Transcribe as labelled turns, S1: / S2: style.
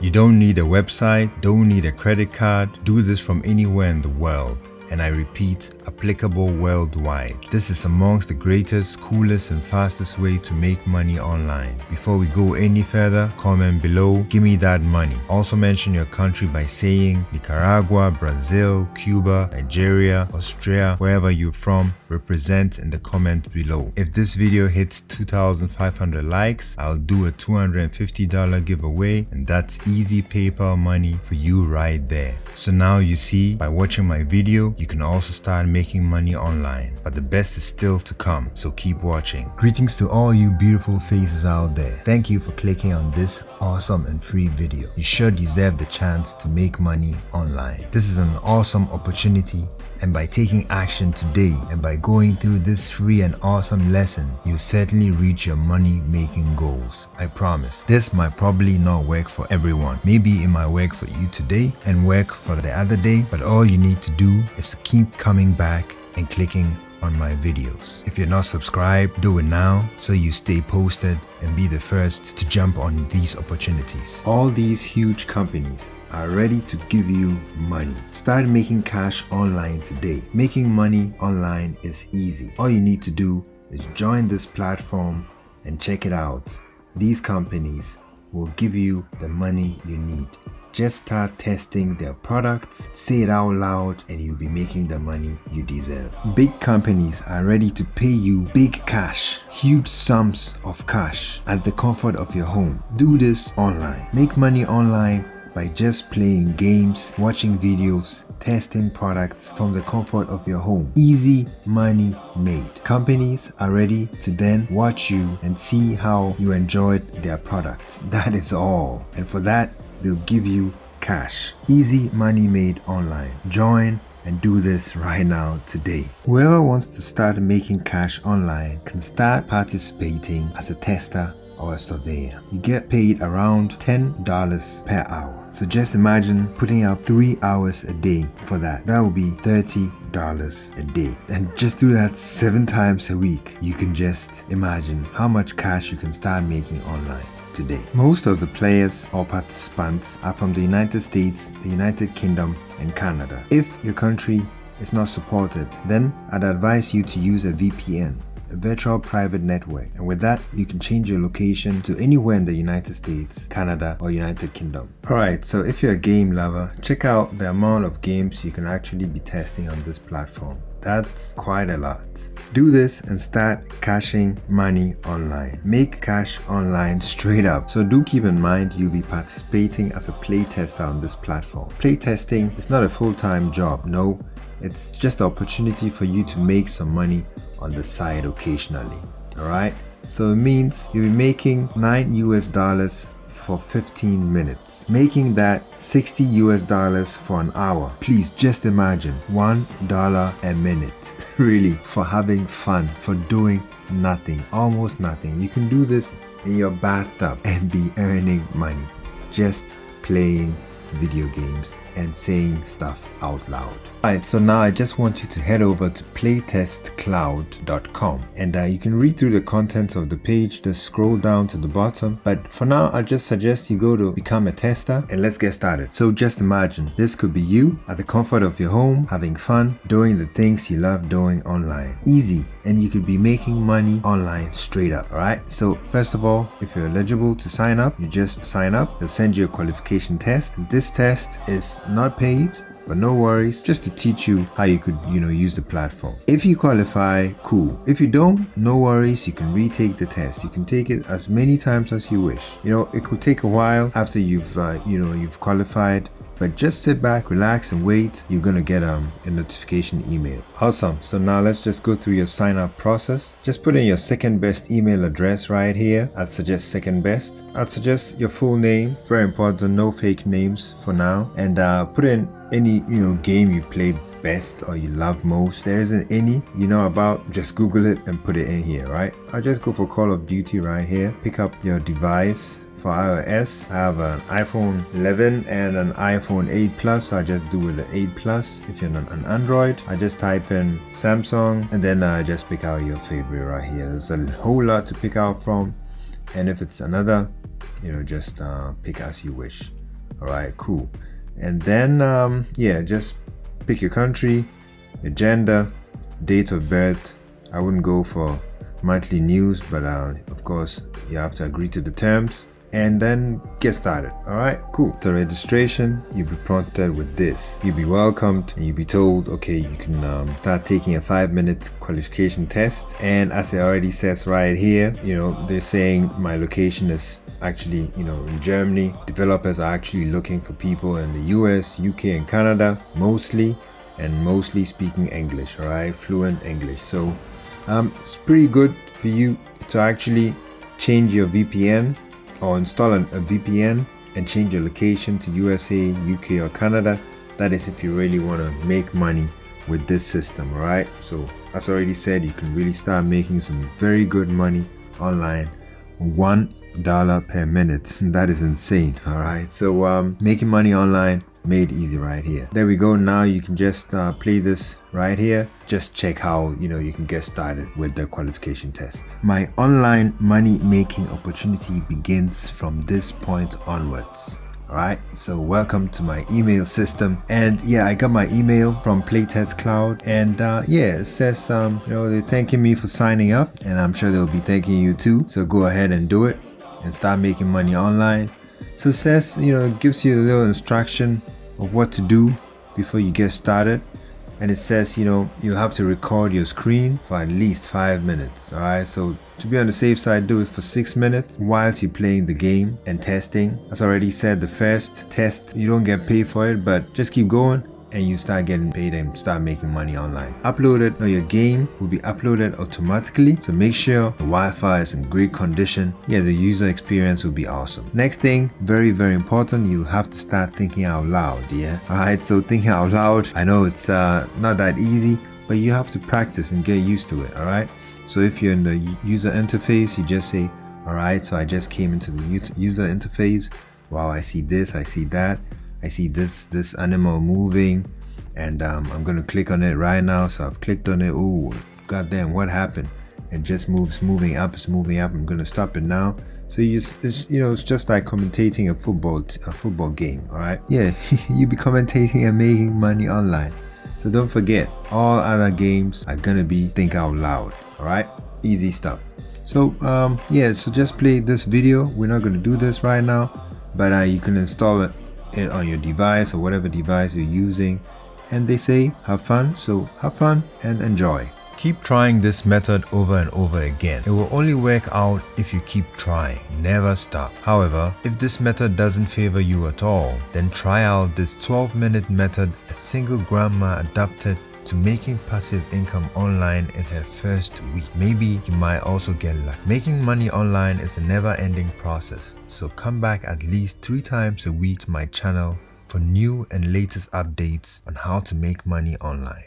S1: You don't need a website, don't need a credit card. Do this from anywhere in the world. And I repeat, applicable worldwide. This is amongst the greatest, coolest and fastest way to make money online. Before we go any further, comment below, give me that money. Also mention your country by saying Nicaragua, Brazil, Cuba, Nigeria, Australia, wherever you're from, represent in the comment below. If this video hits 2,500 likes, I'll do a $250 giveaway, and that's easy PayPal money for you right there. So now you see, by watching my video, you can also start making money online. But the best is still to come, so keep watching. Greetings to all you beautiful faces out there. Thank you for clicking on this awesome and free video. You sure deserve the chance to make money online. This is an awesome opportunity, and by taking action today and by going through this free and awesome lesson, you'll certainly reach your money making goals. I promise. This might probably not work for everyone. Maybe it might work for you today and work for the other day, but all you need to do is to keep coming back and clicking on my videos. If you're not subscribed, do it now so you stay posted and be the first to jump on these opportunities. All these huge companies are ready to give you money. Start making cash online today. Making money online is easy. All you need to do is join this platform and check it out. These companies will give you the money you need. Just start testing their products, say it out loud, and you'll be making the money you deserve. Big companies are ready to pay you big cash, huge sums of cash at the comfort of your home. Do this online. Make money online by just playing games, watching videos, testing products from the comfort of your home. Easy money made. Companies are ready to then watch you and see how you enjoyed their products. That is all. And for that, they'll give you cash. Easy money made online. Join and do this right now today. Whoever wants to start making cash online can start participating as a tester or a surveyor. You get paid around $10 per hour. So just imagine putting out 3 hours a day for that. That will be $30 a day. And just do that 7 times a week. You can just imagine how much cash you can start making online today. Most of the players or participants are from the United States, the United Kingdom, and Canada. If your country is not supported, then I'd advise you to use a VPN, a virtual private network, and with that you can change your location to anywhere in the United States, Canada, or United Kingdom. Alright, so if you're a game lover, check out the amount of games you can actually be testing on this platform. That's quite a lot. Do this and start cashing money online. Make cash online straight up. So do keep in mind you'll be participating as a playtester on this platform. Playtesting is not a full-time job, no. It's just an opportunity for you to make some money on the side occasionally. Alright? So it means you'll be making $9 for 15 minutes, making that $60 for an hour. Please just imagine $1 a minute, really, for having fun, for doing nothing, almost nothing. You can do this in your bathtub and be earning money, just playing video games and saying stuff out loud. Alright, so now I just want you to head over to playtestcloud.com and you can read through the contents of the page. Just scroll down to the bottom, but for now I just suggest you go to become a tester and let's get started. So just imagine this could be you at the comfort of your home, having fun, doing the things you love doing online. Easy, and you could be making money online straight up. Alright, so first of all, if you're eligible to sign up, you just sign up. They'll send you a qualification test. This test is not paid, but no worries, just to teach you how you could, use the platform. If you qualify, cool. If you don't, no worries, you can retake the test. You can take it as many times as you wish. It could take a while after you've qualified, but just sit back, relax, and wait. You're gonna get a notification email. Awesome. So now let's just go through your sign up process. Just put in your second best email address right here. I'd suggest second best. I'd suggest your full name. Very important, no fake names for now. And put in any game you played best or you love most. There isn't any you know about, just Google it and put it in here, right? I'll just go for Call of Duty right here. Pick up your device. For iOS, I have an iPhone 11 and an iPhone 8 Plus, so I just do with the 8 Plus. If you're on an Android, I just type in Samsung and then just pick out your favorite right here. There's a whole lot to pick out from, and if it's another, just pick as you wish. All right, cool. And then yeah, just pick your country, your gender, date of birth. I wouldn't go for monthly news, but of course you have to agree to the terms, and then get started. All right, cool. The registration, you'll be prompted with this. You'll be welcomed and you'll be told, okay, you can start taking a 5-minute qualification test. And as it already says right here, they're saying my location is actually in Germany. Developers are actually looking for people in the US, UK and Canada mostly, and mostly speaking English. All right, fluent English. So it's pretty good for you to actually change your VPN or install a VPN and change your location to USA, UK or Canada. That is if you really want to make money with this system. All right, so as I already said, you can really start making some very good money online. $1 per minute. That is insane. All right, so making money online made easy right here. There we go. Now you can just play this right here. Just check how you can get started with the qualification test. My online money making opportunity begins from this point onwards. All right, so welcome to my email system. And yeah, I got my email from Playtest Cloud, and yeah, it says they're thanking me for signing up, and I'm sure they'll be thanking you too. So go ahead and do it and start making money online. So it says, it gives you a little instruction of what to do before you get started. And it says, you'll have to record your screen for at least 5 minutes. All right, so to be on the safe side, do it for 6 minutes whilst you're playing the game and testing. As I already said, the first test, you don't get paid for it, but just keep going and you start getting paid and start making money online. Uploaded, your game will be uploaded automatically, so make sure the Wi-Fi is in great condition. Yeah, the user experience will be awesome. Next thing, very important, you have to start thinking out loud. Yeah, all right, so thinking out loud, I know it's not that easy, but you have to practice and get used to it. All right, so if you're in the user interface, you just say, all right, so I just came into the user interface. Wow, I see this, I see that, I see this animal moving, and I'm gonna click on it right now. So I've clicked on it. Oh, goddamn, what happened? It just moving up. It's moving up. I'm gonna stop it now. So it's just like commentating a football game. All right, yeah, you be commentating and making money online. So don't forget, all other games are gonna be think out loud. All right, easy stuff. So yeah, so just play this video. We're not gonna do this right now, but you can install it on your device or whatever device you're using, and they say have fun, so have fun and enjoy. Keep trying this method over and over again. It will only work out if you keep trying. Never stop. However, if this method doesn't favor you at all, then try out this 12-minute method a single grandma adapted to making passive income online in her first week. Maybe you might also get lucky. Making money online is a never-ending process, so come back at least 3 times a week to my channel for new and latest updates on how to make money online.